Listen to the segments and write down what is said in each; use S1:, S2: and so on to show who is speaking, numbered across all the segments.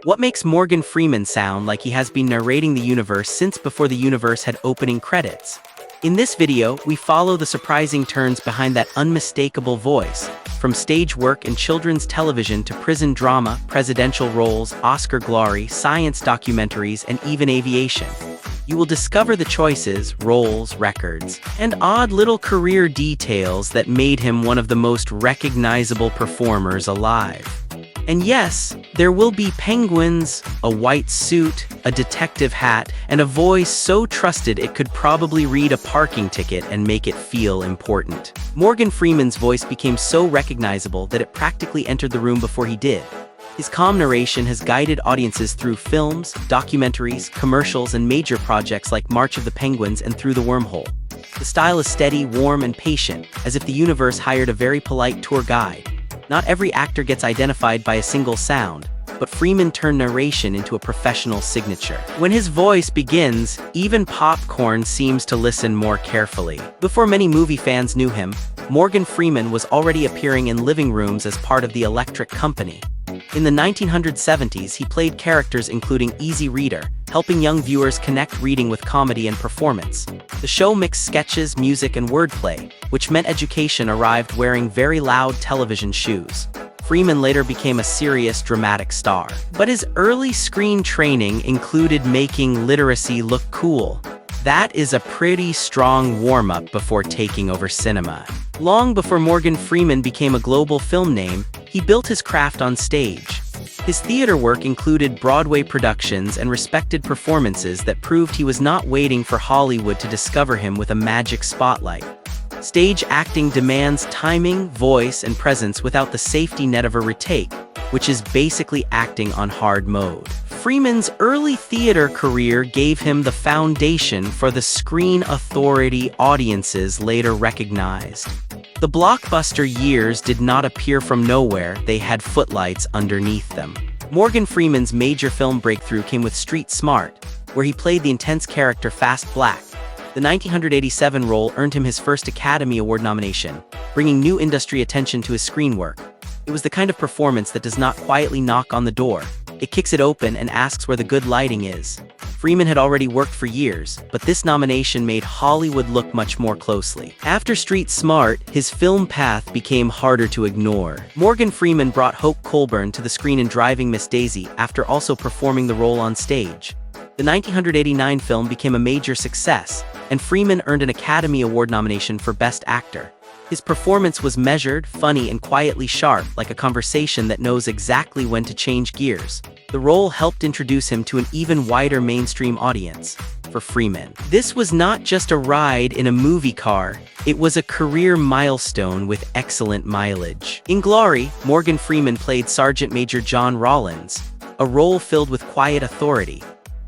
S1: What makes Morgan Freeman sound like he has been narrating the universe since before the universe had opening credits? In this video, we follow the surprising turns behind that unmistakable voice, from stage work in children's television to prison drama, presidential roles, Oscar glory, science documentaries, and even aviation. You will discover the choices, roles, records, and odd little career details that made him one of the most recognizable performers alive. And yes, there will be penguins, a white suit, a detective hat, and a voice so trusted it could probably read a parking ticket and make it feel important. Morgan Freeman's voice became so recognizable that it practically entered the room before he did. His calm narration has guided audiences through films, documentaries, commercials, and major projects like March of the Penguins and Through the Wormhole. The style is steady, warm, and patient, as if the universe hired a very polite tour guide. Not every actor gets identified by a single sound, but Freeman turned narration into a professional signature. When his voice begins, even popcorn seems to listen more carefully. Before many movie fans knew him, Morgan Freeman was already appearing in living rooms as part of the Electric Company. In the 1970s, he played characters including Easy Reader, helping young viewers connect reading with comedy and performance. The show mixed sketches, music, and wordplay, which meant education arrived wearing very loud television shoes. Freeman later became a serious, dramatic star. But his early screen training included making literacy look cool. That is a pretty strong warm-up before taking over cinema. Long before Morgan Freeman became a global film name, he built his craft on stage. His theater work included Broadway productions and respected performances that proved he was not waiting for Hollywood to discover him with a magic spotlight. Stage acting demands timing, voice, and presence without the safety net of a retake, which is basically acting on hard mode. Freeman's early theater career gave him the foundation for the screen authority audiences later recognized. The blockbuster years did not appear from nowhere, they had footlights underneath them. Morgan Freeman's major film breakthrough came with Street Smart, where he played the intense character Fast Black. The 1987 role earned him his first Academy Award nomination, bringing new industry attention to his screen work. It was the kind of performance that does not quietly knock on the door. It kicks it open and asks where the good lighting is. Freeman had already worked for years, but this nomination made Hollywood look much more closely. After Street Smart, his film path became harder to ignore. Morgan Freeman brought Hope Colburn to the screen in Driving Miss Daisy after also performing the role on stage. The 1989 film became a major success, and Freeman earned an Academy Award nomination for Best Actor. His performance was measured, funny, and quietly sharp, like a conversation that knows exactly when to change gears. The role helped introduce him to an even wider mainstream audience. For Freeman, this was not just a ride in a movie car, it was a career milestone with excellent mileage. In Glory, Morgan Freeman played Sergeant Major John Rawlins, a role filled with quiet authority.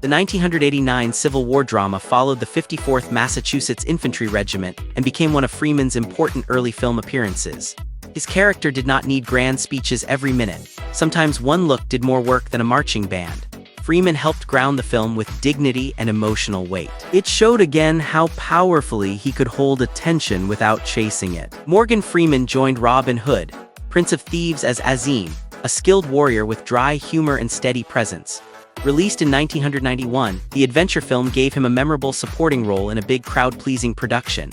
S1: The 1989 Civil War drama followed the 54th Massachusetts Infantry Regiment and became one of Freeman's important early film appearances. His character did not need grand speeches every minute. Sometimes one look did more work than a marching band. Freeman helped ground the film with dignity and emotional weight. It showed again how powerfully he could hold attention without chasing it. Morgan Freeman joined Robin Hood, Prince of Thieves as Azim, a skilled warrior with dry humor and steady presence. Released in 1991, the adventure film gave him a memorable supporting role in a big crowd-pleasing production.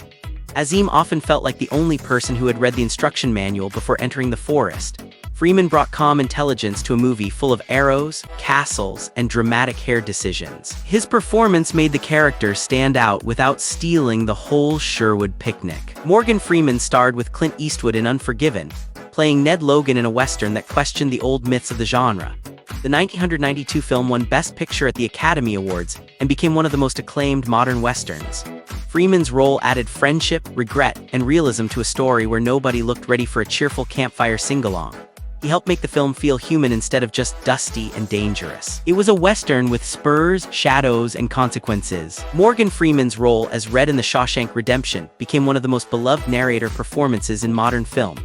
S1: Azim often felt like the only person who had read the instruction manual before entering the forest. Freeman brought calm intelligence to a movie full of arrows, castles, and dramatic hair decisions. His performance made the character stand out without stealing the whole Sherwood picnic. Morgan Freeman starred with Clint Eastwood in Unforgiven, playing Ned Logan in a western that questioned the old myths of the genre. The 1992 film won Best Picture at the Academy Awards and became one of the most acclaimed modern westerns. Freeman's role added friendship, regret, and realism to a story where nobody looked ready for a cheerful campfire sing-along. He helped make the film feel human instead of just dusty and dangerous. It was a western with spurs, shadows, and consequences. Morgan Freeman's role as Red in the Shawshank Redemption became one of the most beloved narrator performances in modern film.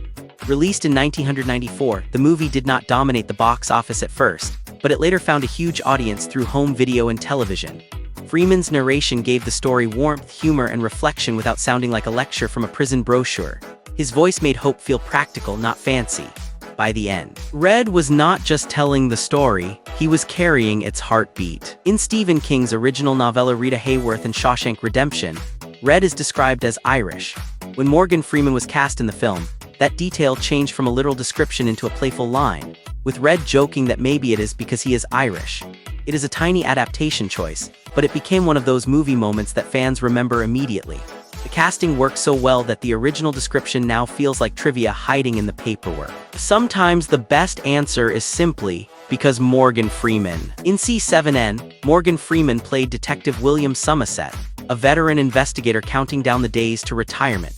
S1: Released in 1994, the movie did not dominate the box office at first, but it later found a huge audience through home video and television. Freeman's narration gave the story warmth, humor, and reflection without sounding like a lecture from a prison brochure. His voice made Hope feel practical, not fancy. By the end, Red was not just telling the story, he was carrying its heartbeat. In Stephen King's original novella Rita Hayworth and Shawshank Redemption, Red is described as Irish. When Morgan Freeman was cast in the film, that detail changed from a literal description into a playful line, with Red joking that maybe it is because he is Irish. It is a tiny adaptation choice, but it became one of those movie moments that fans remember immediately. The casting worked so well that the original description now feels like trivia hiding in the paperwork. Sometimes the best answer is simply because Morgan Freeman. In C7N, Morgan Freeman played Detective William Somerset, a veteran investigator counting down the days to retirement.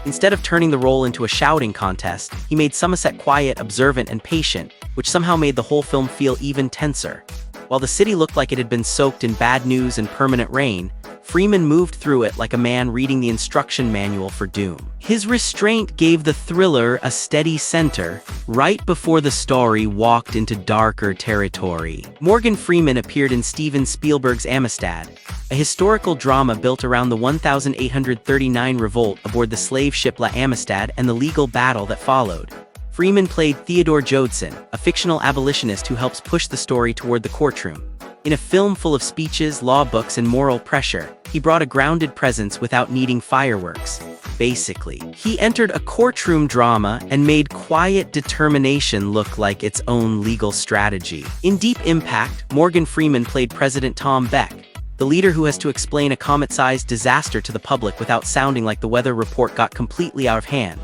S1: Instead of turning the role into a shouting contest, he made Somerset quiet, observant, and patient, which somehow made the whole film feel even tenser. While the city looked like it had been soaked in bad news and permanent rain, Freeman moved through it like a man reading the instruction manual for doom. His restraint gave the thriller a steady center, right before the story walked into darker territory. Morgan Freeman appeared in Steven Spielberg's Amistad, a historical drama built around the 1839 revolt aboard the slave ship La Amistad and the legal battle that followed. Freeman played Theodore Jodson, a fictional abolitionist who helps push the story toward the courtroom. In a film full of speeches, law books, and moral pressure, he brought a grounded presence without needing fireworks. Basically, he entered a courtroom drama and made quiet determination look like its own legal strategy. In Deep Impact, Morgan Freeman played President Tom Beck, the leader who has to explain a comet-sized disaster to the public without sounding like the weather report got completely out of hand.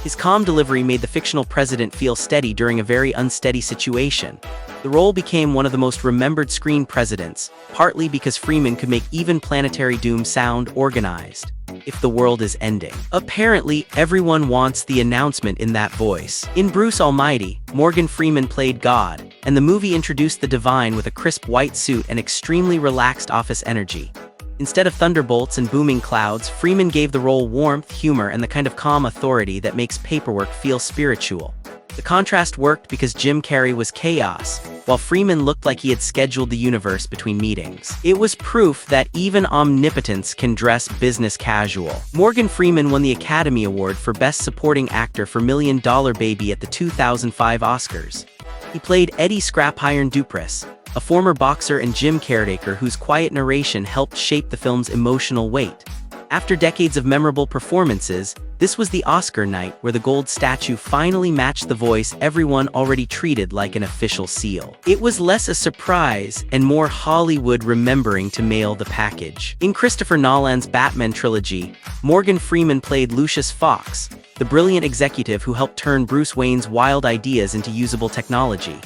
S1: His calm delivery made the fictional president feel steady during a very unsteady situation. The role became one of the most remembered screen presidents, partly because Freeman could make even planetary doom sound organized. If the world is ending. Apparently, everyone wants the announcement in that voice. In Bruce Almighty, Morgan Freeman played God, and the movie introduced the divine with a crisp white suit and extremely relaxed office energy. Instead of thunderbolts and booming clouds, Freeman gave the role warmth, humor, and the kind of calm authority that makes paperwork feel spiritual. The contrast worked because Jim Carrey was chaos, while Freeman looked like he had scheduled the universe between meetings. It was proof that even omnipotence can dress business casual. Morgan Freeman won the Academy Award for Best Supporting Actor for $1 Million Baby at the 2005 Oscars. He played Eddie Scrap Iron Dupress, a former boxer and gym caretaker whose quiet narration helped shape the film's emotional weight. After decades of memorable performances, this was the Oscar night where the gold statue finally matched the voice everyone already treated like an official seal. It was less a surprise and more Hollywood remembering to mail the package. In Christopher Nolan's Batman trilogy, Morgan Freeman played Lucius Fox, the brilliant executive who helped turn Bruce Wayne's wild ideas into usable technology.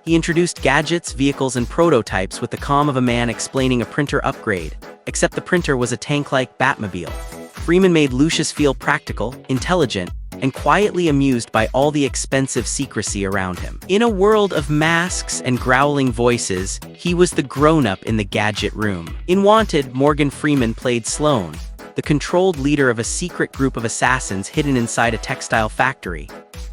S1: He introduced gadgets, vehicles, and prototypes with the calm of a man explaining a printer upgrade, except the printer was a tank-like Batmobile. Freeman made Lucius feel practical, intelligent, and quietly amused by all the expensive secrecy around him. In a world of masks and growling voices, he was the grown-up in the gadget room. In Wanted, Morgan Freeman played Sloan, the controlled leader of a secret group of assassins hidden inside a textile factory.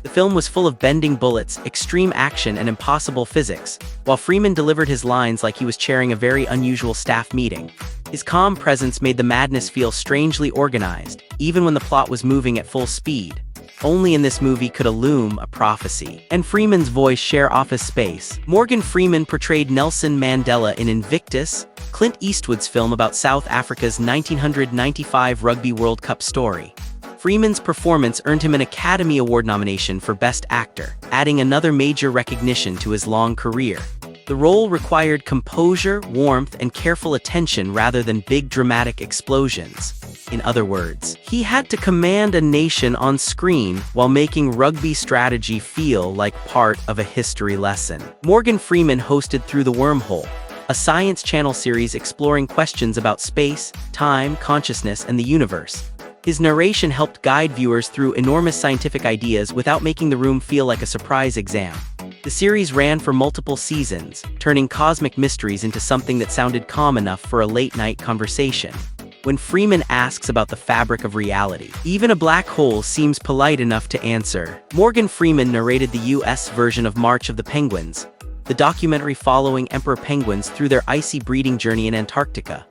S1: The film was full of bending bullets, extreme action, and impossible physics, while Freeman delivered his lines like he was chairing a very unusual staff meeting. His calm presence made the madness feel strangely organized, even when the plot was moving at full speed. Only in this movie could a loom a prophecy and Freeman's voice share office space. Morgan Freeman portrayed Nelson Mandela in Invictus, Clint Eastwood's film about South Africa's 1995 Rugby World Cup story. Freeman's performance earned him an Academy Award nomination for Best Actor, adding another major recognition to his long career. The role required composure, warmth, and careful attention rather than big dramatic explosions. In other words, he had to command a nation on screen while making rugby strategy feel like part of a history lesson. Morgan Freeman hosted Through the Wormhole, a Science Channel series exploring questions about space, time, consciousness, and the universe. His narration helped guide viewers through enormous scientific ideas without making the room feel like a surprise exam. The series ran for multiple seasons, turning cosmic mysteries into something that sounded calm enough for a late-night conversation. When Freeman asks about the fabric of reality, even a black hole seems polite enough to answer. Morgan Freeman narrated the US version of March of the Penguins, the documentary following emperor penguins through their icy breeding journey in Antarctica.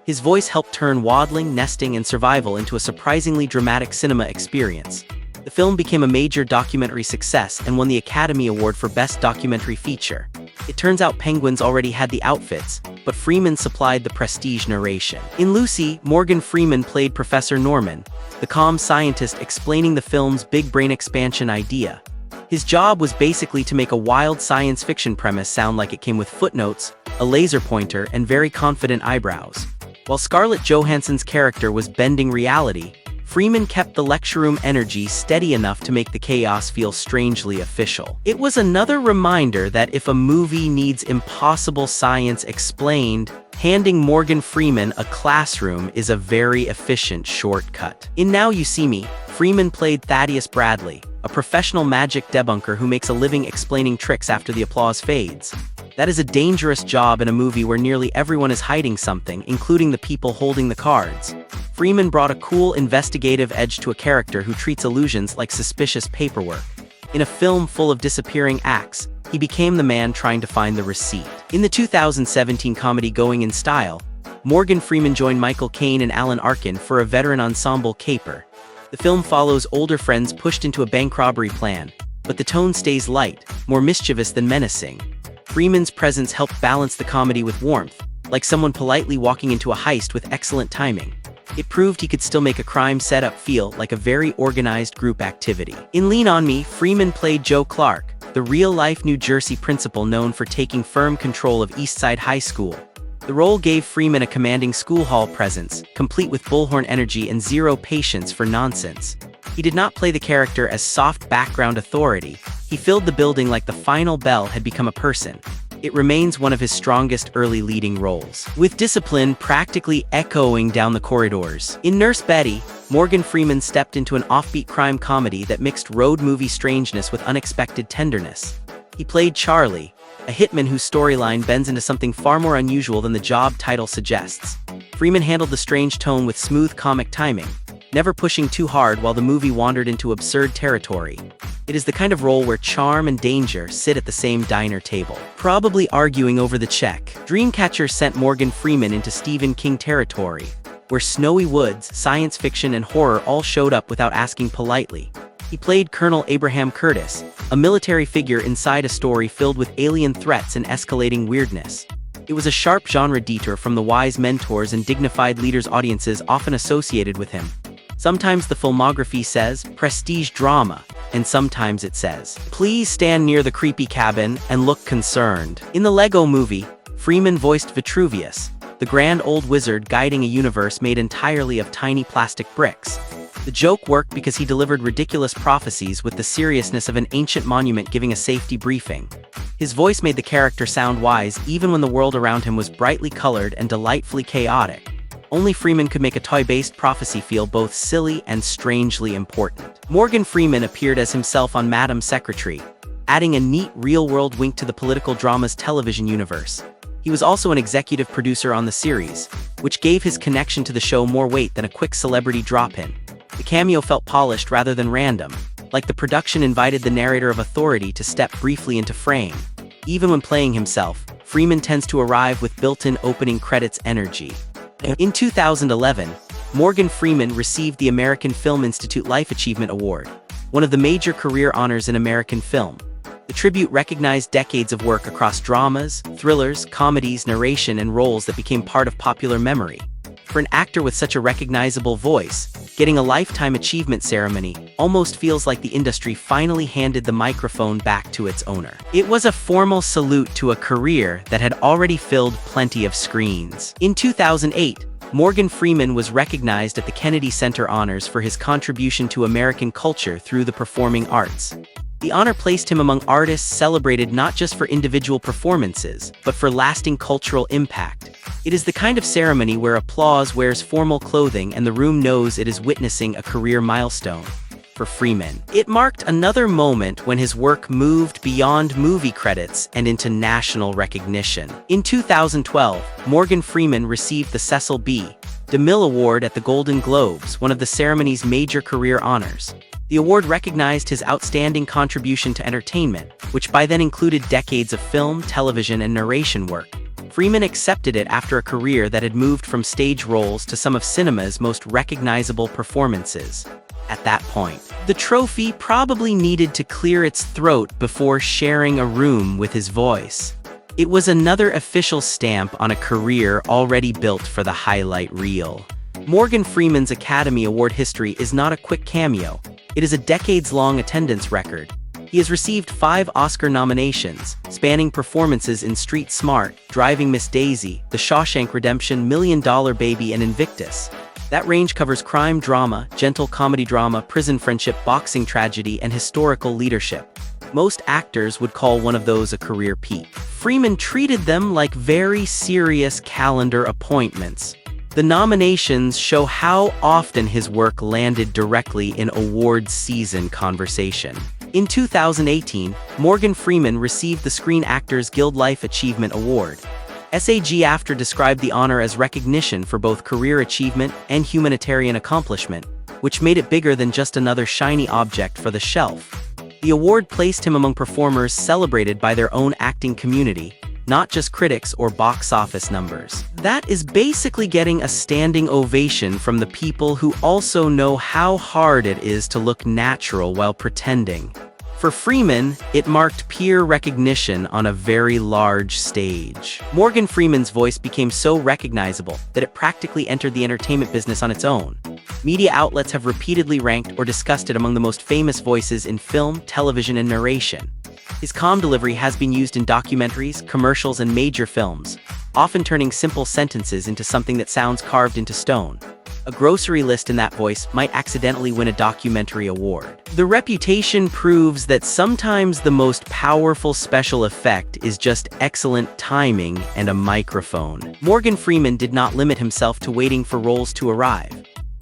S1: His voice helped turn waddling, nesting, and survival into a surprisingly dramatic cinema experience. The film became a major documentary success and won the Academy Award for Best Documentary Feature. It turns out penguins already had the outfits, but Freeman supplied the prestige narration. In Lucy, Morgan Freeman played Professor Norman, the calm scientist explaining the film's big brain expansion idea. His job was basically to make a wild science fiction premise sound like it came with footnotes, a laser pointer, and very confident eyebrows. While Scarlett Johansson's character was bending reality, Freeman kept the lecture room energy steady enough to make the chaos feel strangely official. It was another reminder that if a movie needs impossible science explained, handing Morgan Freeman a classroom is a very efficient shortcut. In Now You See Me, Freeman played Thaddeus Bradley, a professional magic debunker who makes a living explaining tricks after the applause fades. That is a dangerous job in a movie where nearly everyone is hiding something, including the people holding the cards. Freeman brought a cool, investigative edge to a character who treats illusions like suspicious paperwork. In a film full of disappearing acts, he became the man trying to find the receipt. In the 2017 comedy Going in Style, Morgan Freeman joined Michael Caine and Alan Arkin for a veteran ensemble caper. The film follows older friends pushed into a bank robbery plan, but the tone stays light, more mischievous than menacing. Freeman's presence helped balance the comedy with warmth, like someone politely walking into a heist with excellent timing. It proved he could still make a crime setup feel like a very organized group activity. In Lean On Me, Freeman played Joe Clark, the real-life New Jersey principal known for taking firm control of Eastside High School. The role gave Freeman a commanding school hall presence, complete with bullhorn energy and zero patience for nonsense. He did not play the character as soft background authority. He filled the building like the final bell had become a person. It remains one of his strongest early leading roles, with discipline practically echoing down the corridors. In Nurse Betty, Morgan Freeman stepped into an offbeat crime comedy that mixed road movie strangeness with unexpected tenderness. He played Charlie, a hitman whose storyline bends into something far more unusual than the job title suggests. Freeman handled the strange tone with smooth comic timing, never pushing too hard while the movie wandered into absurd territory. It is the kind of role where charm and danger sit at the same diner table, probably arguing over the check. Dreamcatcher sent Morgan Freeman into Stephen King territory, where snowy woods, science fiction, and horror all showed up without asking politely. He played Colonel Abraham Curtis, a military figure inside a story filled with alien threats and escalating weirdness. It was a sharp genre detour from the wise mentors and dignified leaders audiences often associated with him. Sometimes the filmography says, prestige drama, and sometimes it says, please stand near the creepy cabin and look concerned. In the Lego Movie, Freeman voiced Vitruvius, the grand old wizard guiding a universe made entirely of tiny plastic bricks. The joke worked because he delivered ridiculous prophecies with the seriousness of an ancient monument giving a safety briefing. His voice made the character sound wise even when the world around him was brightly colored and delightfully chaotic. Only Freeman could make a toy-based prophecy feel both silly and strangely important. Morgan Freeman appeared as himself on Madam Secretary, adding a neat real-world wink to the political drama's television universe. He was also an executive producer on the series, which gave his connection to the show more weight than a quick celebrity drop-in. The cameo felt polished rather than random, like the production invited the narrator of authority to step briefly into frame. Even when playing himself, Freeman tends to arrive with built-in opening credits energy. In 2011, Morgan Freeman received the American Film Institute Life Achievement Award, one of the major career honors in American film. The tribute recognized decades of work across dramas, thrillers, comedies, narration, and roles that became part of popular memory. For an actor with such a recognizable voice, getting a Lifetime Achievement ceremony almost feels like the industry finally handed the microphone back to its owner. It was a formal salute to a career that had already filled plenty of screens. In 2008, Morgan Freeman was recognized at the Kennedy Center Honors for his contribution to American culture through the performing arts. The honor placed him among artists celebrated not just for individual performances, but for lasting cultural impact. It is the kind of ceremony where applause wears formal clothing and the room knows it is witnessing a career milestone. For Freeman, it marked another moment when his work moved beyond movie credits and into national recognition. In 2012, Morgan Freeman received the Cecil B. DeMille Award at the Golden Globes, one of the ceremony's major career honors. The award recognized his outstanding contribution to entertainment, which by then included decades of film, television, and narration work. Freeman accepted it after a career that had moved from stage roles to some of cinema's most recognizable performances. At that point, the trophy probably needed to clear its throat before sharing a room with his voice. It was another official stamp on a career already built for the highlight reel. Morgan Freeman's Academy Award history is not a quick cameo. It is a decades-long attendance record. He has received 5 Oscar nominations, spanning performances in Street Smart, Driving Miss Daisy, The Shawshank Redemption, $1 Million Baby, and Invictus. That range covers crime drama, gentle comedy drama, prison friendship, boxing tragedy, and historical leadership. Most actors would call one of those a career peak. Freeman treated them like very serious calendar appointments. The nominations show how often his work landed directly in awards season conversation. In 2018, Morgan Freeman received the Screen Actors Guild Life Achievement Award. SAG-AFTRA described the honor as recognition for both career achievement and humanitarian accomplishment, which made it bigger than just another shiny object for the shelf. The award placed him among performers celebrated by their own acting community, not just critics or box office numbers. That is basically getting a standing ovation from the people who also know how hard it is to look natural while pretending. For Freeman, it marked peer recognition on a very large stage. Morgan Freeman's voice became so recognizable that it practically entered the entertainment business on its own. Media outlets have repeatedly ranked or discussed it among the most famous voices in film, television, and narration. His calm delivery has been used in documentaries, commercials, and major films, often turning simple sentences into something that sounds carved into stone. A grocery list in that voice might accidentally win a documentary award. The reputation proves that sometimes the most powerful special effect is just excellent timing and a microphone. Morgan Freeman did not limit himself to waiting for roles to arrive.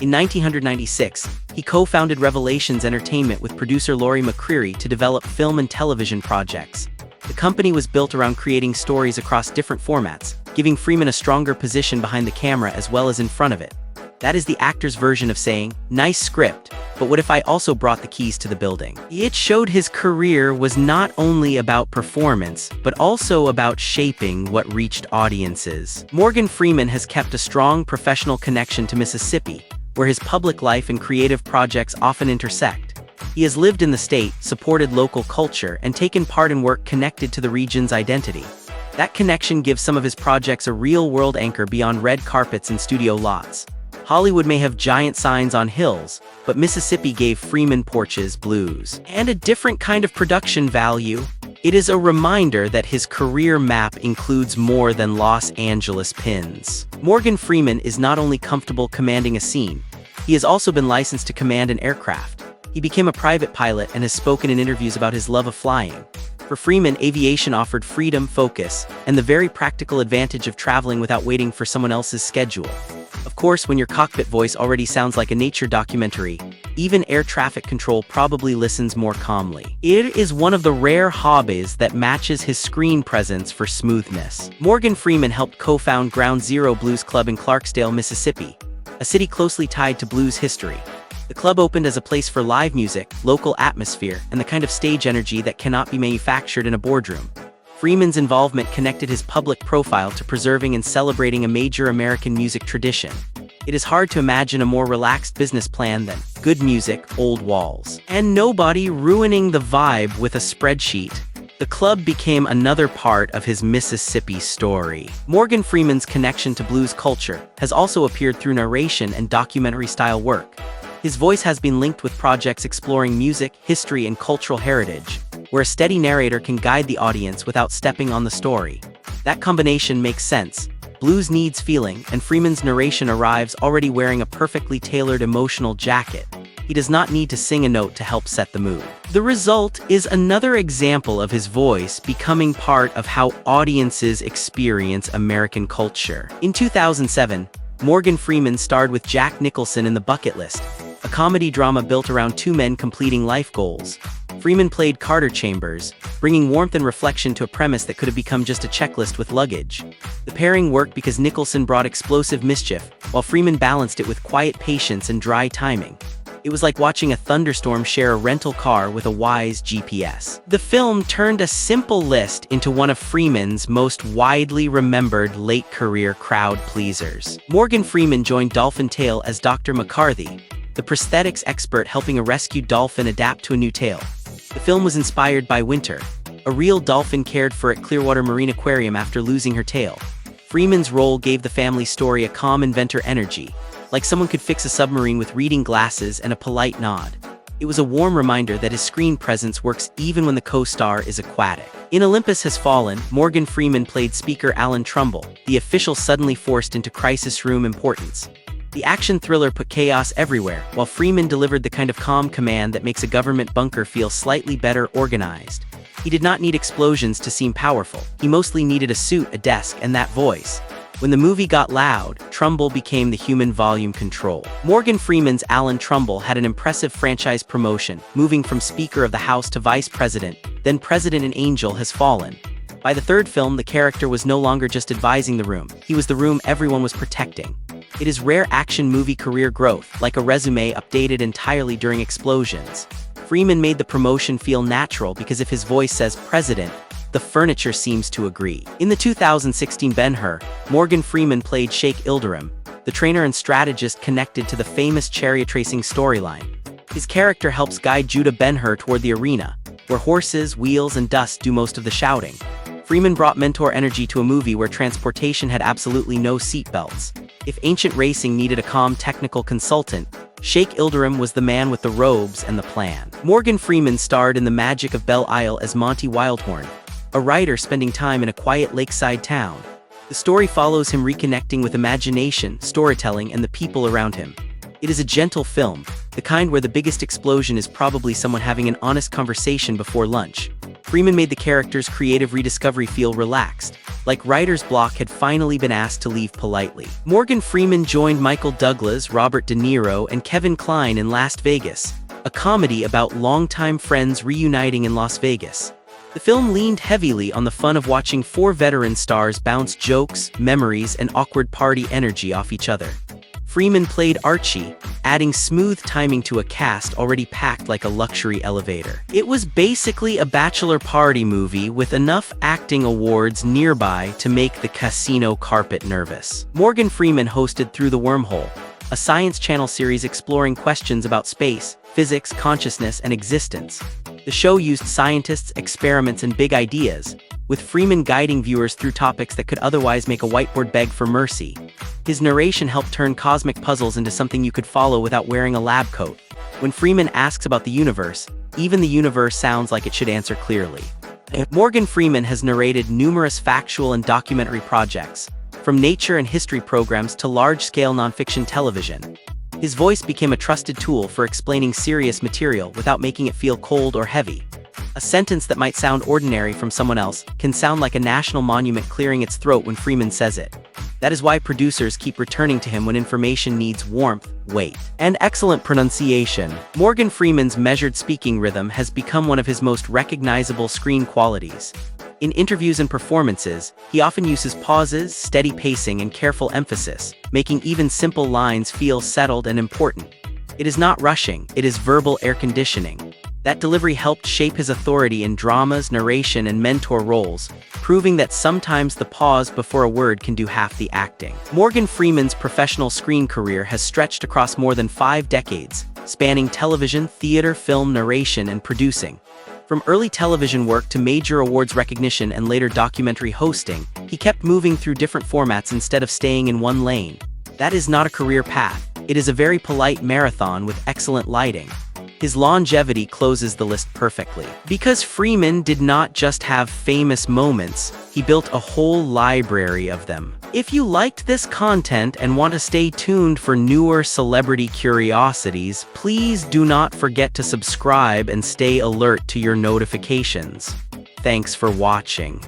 S1: In 1996, he co-founded Revelations Entertainment with producer Laurie McCreary to develop film and television projects. The company was built around creating stories across different formats, giving Freeman a stronger position behind the camera as well as in front of it. That is the actor's version of saying, "Nice script, but what if I also brought the keys to the building?" It showed his career was not only about performance, but also about shaping what reached audiences. Morgan Freeman has kept a strong professional connection to Mississippi, where his public life and creative projects often intersect. He has lived in the state, supported local culture, and taken part in work connected to the region's identity. That connection gives some of his projects a real-world anchor beyond red carpets and studio lots. Hollywood may have giant signs on hills, but Mississippi gave Freeman porches, blues, and a different kind of production value. It is a reminder that his career map includes more than Los Angeles pins. Morgan Freeman is not only comfortable commanding a scene, he has also been licensed to command an aircraft. He became a private pilot and has spoken in interviews about his love of flying. For Freeman, aviation offered freedom, focus, and the very practical advantage of traveling without waiting for someone else's schedule. Of course, when your cockpit voice already sounds like a nature documentary, even air traffic control probably listens more calmly. It is one of the rare hobbies that matches his screen presence for smoothness. Morgan Freeman helped co-found Ground Zero Blues Club in Clarksdale, Mississippi, a city closely tied to blues history. The club opened as a place for live music, local atmosphere, and the kind of stage energy that cannot be manufactured in a boardroom. Freeman's involvement connected his public profile to preserving and celebrating a major American music tradition. It is hard to imagine a more relaxed business plan than good music, old walls, and nobody ruining the vibe with a spreadsheet. The club became another part of his Mississippi story. Morgan Freeman's connection to blues culture has also appeared through narration and documentary-style work. His voice has been linked with projects exploring music, history, and cultural heritage, where a steady narrator can guide the audience without stepping on the story. That combination makes sense. Blues needs feeling, and Freeman's narration arrives already wearing a perfectly tailored emotional jacket. He does not need to sing a note to help set the mood. The result is another example of his voice becoming part of how audiences experience American culture. In 2007, Morgan Freeman starred with Jack Nicholson in The Bucket List, a comedy drama built around 2 men completing life goals. Freeman played Carter Chambers, bringing warmth and reflection to a premise that could have become just a checklist with luggage. The pairing worked because Nicholson brought explosive mischief, while Freeman balanced it with quiet patience and dry timing. It was like watching a thunderstorm share a rental car with a wise GPS. The film turned a simple list into one of Freeman's most widely remembered late-career crowd pleasers. Morgan Freeman joined Dolphin Tale as Dr. McCarthy, the prosthetics expert helping a rescued dolphin adapt to a new tail. The film was inspired by winter, A real dolphin cared for at Clearwater Marine Aquarium after losing her tail. Freeman's role gave the family story a calm inventor energy, like someone could fix a submarine with reading glasses and a polite nod. It was a warm reminder that his screen presence works even when the co-star is aquatic. In Olympus Has Fallen, Morgan Freeman played Speaker Alan Trumbull, the official suddenly forced into crisis room importance. The action thriller put chaos everywhere, while Freeman delivered the kind of calm command that makes a government bunker feel slightly better organized. He did not need explosions to seem powerful. He mostly needed a suit, a desk, and that voice. When the movie got loud, Trumbull became the human volume control. Morgan Freeman's Alan Trumbull had an impressive franchise promotion, moving from Speaker of the House to Vice President, then President in Angel Has Fallen. By the third film, the character was no longer just advising the room, he was the room everyone was protecting. It is rare action movie career growth, like a resume updated entirely during explosions. Freeman made the promotion feel natural because if his voice says President, the furniture seems to agree. In the 2016 Ben-Hur, Morgan Freeman played Sheikh Ilderim, the trainer and strategist connected to the famous chariot racing storyline. His character helps guide Judah Ben-Hur toward the arena, where horses, wheels, and dust do most of the shouting. Freeman brought mentor energy to a movie where transportation had absolutely no seatbelts. If ancient racing needed a calm technical consultant, Sheikh Ilderim was the man with the robes and the plan. Morgan Freeman starred in The Magic of Belle Isle as Monty Wildhorn, a writer spending time in a quiet lakeside town. The story follows him reconnecting with imagination, storytelling, and the people around him. It is a gentle film, the kind where the biggest explosion is probably someone having an honest conversation before lunch. Freeman made the character's creative rediscovery feel relaxed, like writer's block had finally been asked to leave politely. Morgan Freeman joined Michael Douglas, Robert De Niro, and Kevin Kline in Las Vegas, a comedy about longtime friends reuniting in Las Vegas. The film leaned heavily on the fun of watching four veteran stars bounce jokes, memories, and awkward party energy off each other. Freeman played Archie, adding smooth timing to a cast already packed like a luxury elevator. It was basically a bachelor party movie with enough acting awards nearby to make the casino carpet nervous. Morgan Freeman hosted Through the Wormhole, a Science Channel series exploring questions about space, physics, consciousness, and existence. The show used scientists, experiments, and big ideas, with Freeman guiding viewers through topics that could otherwise make a whiteboard beg for mercy. His narration helped turn cosmic puzzles into something you could follow without wearing a lab coat. When Freeman asks about the universe, even the universe sounds like it should answer clearly. Morgan Freeman has narrated numerous factual and documentary projects, from nature and history programs to large-scale nonfiction television. His voice became a trusted tool for explaining serious material without making it feel cold or heavy. A sentence that might sound ordinary from someone else can sound like a national monument clearing its throat when Freeman says it. That is why producers keep returning to him when information needs warmth, weight, and excellent pronunciation. Morgan Freeman's measured speaking rhythm has become one of his most recognizable screen qualities. In interviews and performances, he often uses pauses, steady pacing, and careful emphasis, making even simple lines feel settled and important. It is not rushing, it is verbal air conditioning. That delivery helped shape his authority in dramas, narration, and mentor roles, proving that sometimes the pause before a word can do half the acting. Morgan Freeman's professional screen career has stretched across more than 5 decades, spanning television, theater, film, narration, and producing. From early television work to major awards recognition and later documentary hosting, he kept moving through different formats instead of staying in one lane. That is not a career path, it is a very polite marathon with excellent lighting. His longevity closes the list perfectly. Because Freeman did not just have famous moments, he built a whole library of them. If you liked this content and want to stay tuned for newer celebrity curiosities, please do not forget to subscribe and stay alert to your notifications. Thanks for watching.